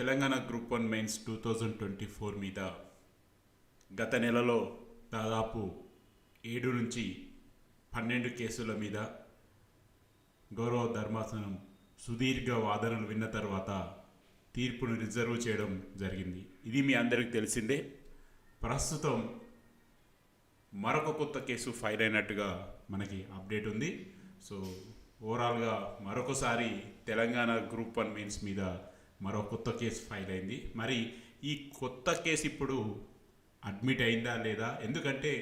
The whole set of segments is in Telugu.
తెలంగాణ గ్రూప్ 1 మెయిన్స్ 2024 మీద గత నెలలో దాదాపు 7 నుంచి 12 కేసుల మీద గౌరవ ధర్మాసనం సుదీర్ఘ వాదనలు విన్న తర్వాత తీర్పును రిజర్వ్ చేయడం జరిగింది. ఇది మీ అందరికీ తెలిసిందే. ప్రస్తుతం మరొక కొత్త కేసు ఫైల్ అయినట్టుగా మనకి అప్డేట్ ఉంది. సో ఓవరాల్గా మరొకసారి తెలంగాణ గ్రూప్ 1 మెయిన్స్ మీద మరో కొత్త కేసు ఫైల్ అయింది. మరి ఈ కొత్త కేసు ఇప్పుడు అడ్మిట్ అయిందా లేదా, ఎందుకంటే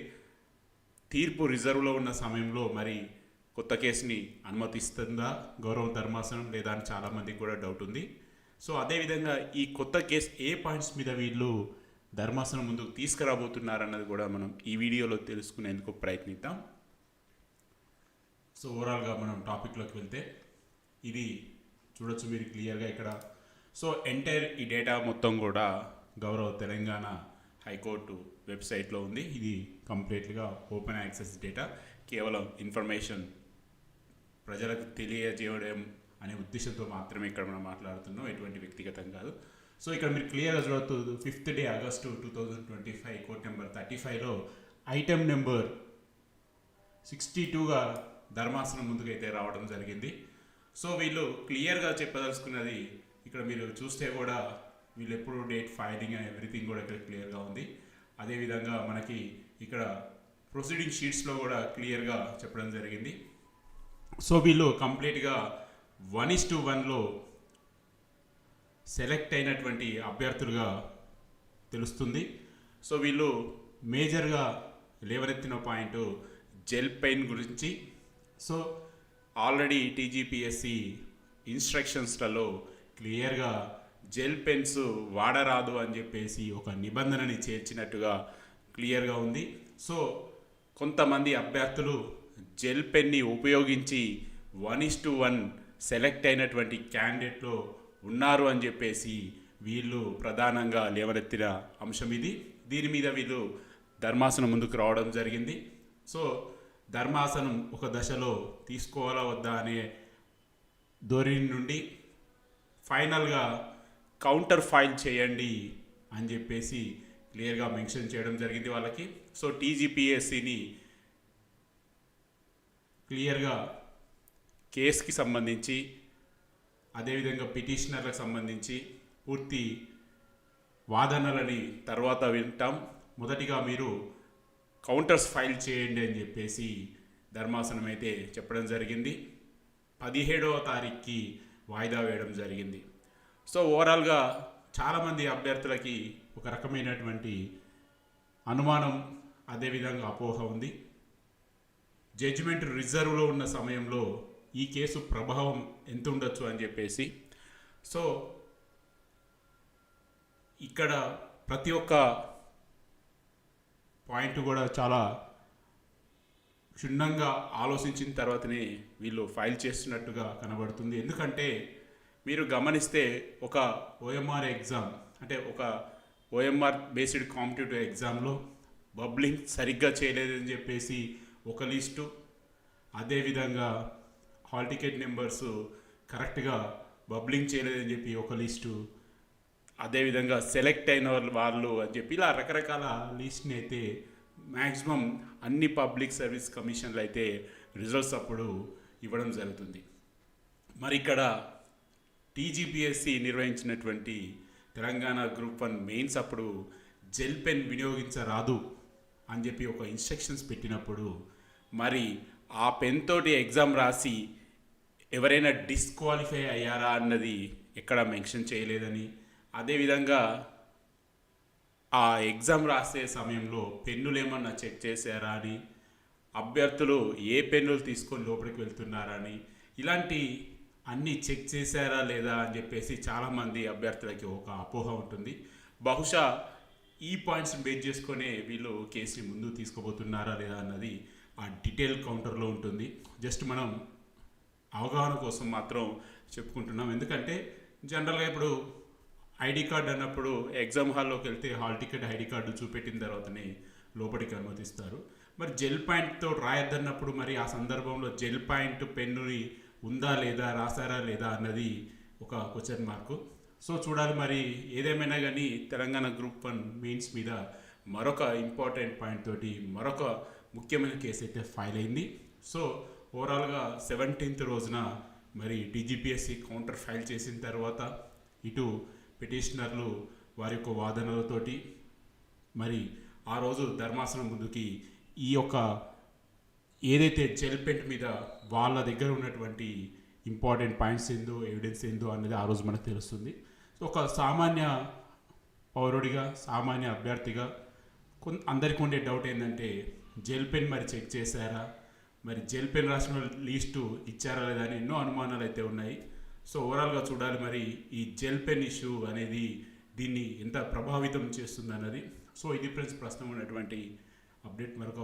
తీర్పు రిజర్వ్లో ఉన్న సమయంలో మరి కొత్త కేసుని అనుమతిస్తుందా గౌరవ ధర్మాసనం లేదా అని చాలామందికి కూడా డౌట్ ఉంది. సో అదేవిధంగా ఈ కొత్త కేసు ఏ పాయింట్స్ మీద వీళ్ళు ధర్మాసనం ముందుకు తీసుకురాబోతున్నారన్నది కూడా మనం ఈ వీడియోలో తెలుసుకునేందుకు ప్రయత్నిద్దాం. సో ఓవరాల్గా మనం టాపిక్లోకి వెళ్తే ఇది చూడొచ్చు మీరు క్లియర్గా ఇక్కడ. సో ఎంటైర్ ఈ డేటా మొత్తం కూడా గౌరవ తెలంగాణ హైకోర్టు వెబ్సైట్లో ఉంది. ఇది కంప్లీట్గా ఓపెన్ యాక్సెస్ డేటా, కేవలం ఇన్ఫర్మేషన్ ప్రజలకు తెలియజేయడం అనే ఉద్దేశంతో మాత్రమే ఇక్కడ మనం మాట్లాడుతున్నాం, ఎటువంటి వ్యక్తిగతం కాదు. సో ఇక్కడ మీరు క్లియర్గా చూడవచ్చు, 5th day August 2025 court number 35లో ఐటెం నెంబర్ 62గా ధర్మాసనం ముందుకైతే రావడం జరిగింది. సో వీళ్ళు క్లియర్గా చెప్పదలుచుకున్నది ఇక్కడ మీరు చూస్తే కూడా వీళ్ళు ఎప్పుడు డేట్ ఫైలింగ్ అండ్ ఎవ్రీథింగ్ కూడా ఇక్కడ క్లియర్గా ఉంది. అదేవిధంగా మనకి ఇక్కడ ప్రొసీడింగ్ షీట్స్లో కూడా క్లియర్గా చెప్పడం జరిగింది. సో వీళ్ళు కంప్లీట్గా 1:1లో సెలెక్ట్ అయినటువంటి అభ్యర్థులుగా తెలుస్తుంది. సో వీళ్ళు మేజర్గా లేవనెత్తిన పాయింట్ జెల్ పెయిన్ గురించి. సో ఆల్రెడీ టీజీపీఎస్సి ఇన్స్ట్రక్షన్స్లలో క్లియర్గా జెల్ పెన్స్ వాడరాదు అని చెప్పేసి ఒక నిబంధనని చేర్చినట్టుగా క్లియర్గా ఉంది. సో కొంతమంది అభ్యర్థులు జెల్ పెన్ని ఉపయోగించి 1:1 సెలెక్ట్ అయినటువంటి క్యాండిడేట్లో ఉన్నారు అని చెప్పేసి వీళ్ళు ప్రధానంగా లేవనెత్తిన అంశం ఇది. దీని మీద వీళ్ళు ధర్మాసనం ముందుకు రావడం జరిగింది. సో ధర్మాసనం ఒక దశలో తీసుకోవాలా వద్దా అనే ధోరణి నుండి ఫైనల్గా కౌంటర్ ఫైల్ చేయండి అని చెప్పేసి క్లియర్గా మెన్షన్ చేయడం జరిగింది వాళ్ళకి. సో టీజీపీఎస్సిని క్లియర్గా కేసుకి సంబంధించి అదేవిధంగా పిటిషనర్లకు సంబంధించి పూర్తి వాదనలని తర్వాత వింటాం. మొదటిగా మీరు కౌంటర్స్ ఫైల్ చేయండి అని చెప్పేసి ధర్మాసనం అయితే చెప్పడం జరిగింది. 17వ తారీఖుకి వాయిదా వేయడం జరిగింది. సో ఓవరాల్గా చాలామంది అభ్యర్థులకి ఒక రకమైనటువంటి అనుమానం, అదేవిధంగా అపోహ ఉంది. జడ్జిమెంట్ రిజర్వ్లో ఉన్న సమయంలో ఈ కేసు ప్రభావం ఎంత ఉండొచ్చు అని చెప్పేసి. సో ఇక్కడ ప్రతి ఒక్క పాయింట్ కూడా చాలా క్షుణ్ణంగా ఆలోచించిన తర్వాతనే వీళ్ళు ఫైల్ చేస్తున్నట్టుగా కనబడుతుంది. ఎందుకంటే మీరు గమనిస్తే ఒక ఓఎంఆర్ ఎగ్జామ్, అంటే ఒక ఓఎంఆర్ బేస్డ్ కాంపిటేటివ్ ఎగ్జామ్లో బబ్లింగ్ సరిగ్గా చేయలేదని చెప్పేసి ఒక లిస్టు, అదేవిధంగా హాల్ టికెట్ నెంబర్స్ కరెక్ట్గా బబ్లింగ్ చేయలేదని చెప్పి ఒక లిస్టు, అదేవిధంగా సెలెక్ట్ అయిన వాళ్ళు అని చెప్పి ఇలా రకరకాల లిస్ట్ని అయితే మ్యాక్సిమం అన్ని పబ్లిక్ సర్వీస్ కమిషన్లు అయితే రిజల్ట్స్ అప్పుడు ఇవ్వడం జరుగుతుంది. మరి ఇక్కడ టీజీపీఎస్సి నిర్వహించినటువంటి తెలంగాణ గ్రూప్ 1 మెయిన్స్ అప్పుడు జెల్ పెన్ వినియోగించరాదు అని చెప్పి ఒక ఇన్స్ట్రక్షన్స్ పెట్టినప్పుడు మరి ఆ పెన్ తోటి ఎగ్జామ్ రాసి ఎవరైనా డిస్క్వాలిఫై అయ్యారా అన్నది ఎక్కడ మెన్షన్ చేయలేదని, అదేవిధంగా ఆ ఎగ్జామ్ రాసే సమయంలో పెన్నులు ఏమన్నా చెక్ చేశారా అని, అభ్యర్థులు ఏ పెన్నులు తీసుకొని లోపలికి వెళ్తున్నారని, ఇలాంటి అన్నీ చెక్ చేశారా లేదా అని చెప్పేసి చాలామంది అభ్యర్థులకి ఒక అపోహ ఉంటుంది. బహుశా ఈ పాయింట్స్ని బేస్ చేసుకునే వీళ్ళు కేసుని ముందుకు తీసుకోబోతున్నారా లేదా అన్నది ఆ డీటెయిల్ కౌంటర్లో ఉంటుంది. జస్ట్ మనం అవగాహన కోసం మాత్రం చెప్పుకుంటున్నాం. ఎందుకంటే జనరల్గా ఇప్పుడు ఐడి కార్డు అన్నప్పుడు ఎగ్జామ్ హాల్లోకి వెళ్తే హాల్ టికెట్ ఐడి కార్డు చూపెట్టిన తర్వాతనే లోపలికి అనుమతిస్తారు. మరి జెల్ పాయింట్తో రాయొద్దన్నప్పుడు మరి ఆ సందర్భంలో జెల్ పాయింట్ పెన్నుని ఉందా లేదా, రాసారా లేదా అన్నది ఒక క్వశ్చన్ మార్కు. సో చూడాలి మరి. ఏదేమైనా కానీ తెలంగాణ గ్రూప్ 1 మెయిన్స్ మీద మరొక ఇంపార్టెంట్ పాయింట్ తోటి మరొక ముఖ్యమైన కేసు అయితే ఫైల్ అయింది. సో ఓవరాల్గా 17th రోజున మరి టీజీపీఎస్సీ కౌంటర్ ఫైల్ చేసిన తర్వాత ఇటు పిటిషనర్లు వారి యొక్క వాదనలతోటి మరి ఆ రోజు ధర్మాసనం ముందుకి ఈ యొక్క ఏదైతే జెల్ పెంట్ మీద వాళ్ళ దగ్గర ఉన్నటువంటి ఇంపార్టెంట్ పాయింట్స్ ఏందో ఎవిడెన్స్ ఏందో అనేది ఆ రోజు మనకు తెలుస్తుంది. సో ఒక సామాన్య పౌరుడిగా సామాన్య అభ్యర్థిగా అందరికీ ఉండే డౌట్ ఏంటంటే జెల్ పెన్ మరి చెక్ చేశారా, మరి జెల్ పెన్ రాసిన లిస్టు ఇచ్చారా లేదా అని ఎన్నో అనుమానాలు అయితే ఉన్నాయి. సో ఓవరాల్గా చూడాలి మరి ఈ జెల్ పెన్ ఇష్యూ అనేది దీన్ని ఎంత ప్రభావితం చేస్తుంది అన్నది. సో ఇది ఫ్రెండ్స్ ప్రస్తుతం ఉన్నటువంటి అప్డేట్. మరొక